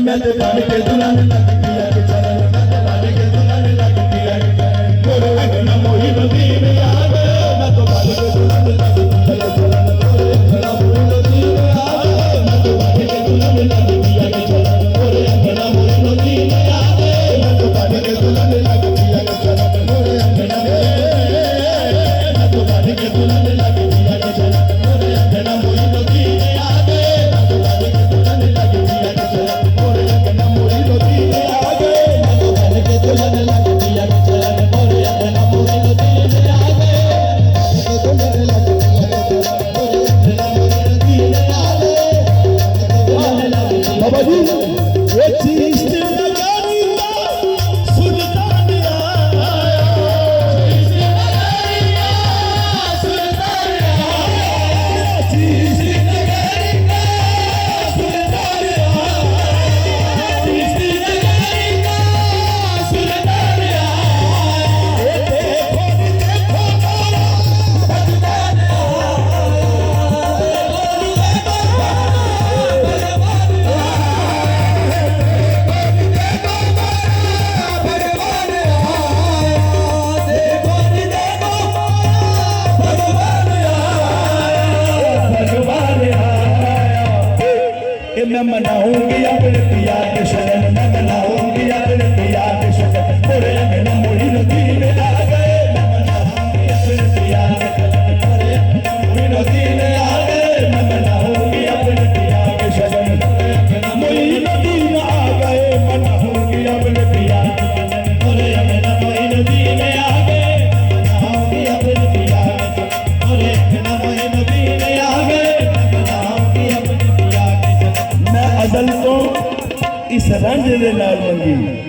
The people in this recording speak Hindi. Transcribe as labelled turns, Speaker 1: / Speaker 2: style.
Speaker 1: मैं तो बन के दुल्हन लग पिया के चरण मैं तो बन के दुल्हन लग पिया के चरण तोरे अंगना मोही नदी में आ गए मैं तो बन के दुल्हन लग पिया के चरण तोरे अंगना मोही नदी में आ गए मैं तो बन के दुल्हन लग पिया के चरण तोरे अंगना मोही नदी में आ गए मैं तो बन के दुल्हन लग पिया के चरण तोरे अंगना मैं तो बन के दुल्हन लग पिया के चरण तोरे अंगना मोही नदी में आ गए मैं तो बन के दुल्हन लग पिया के चरण मैं मनाऊंगी अपने पिया के शरण मैं मनाऊंगी अपने पिया के शरण पूरे अंगना मोही नदी में आ गए मैं मनाऊंगी अपने पिया के शरण पूरे मोही नदी में आ गए मैं मनाऊंगी अपने पिया के शरण पूरे अंगना मोही नदी में आ गए मनाऊंगी अपने पिया के शरण पूरे अंगना मोही नदी में आ गए मनाऊंगी अपने पिया के शरण पूरे अंगना मोही नदी में आ गए मनाऊंगी अपने पिया के शरण मैं अदल तो इस रंज दे नाल मंगी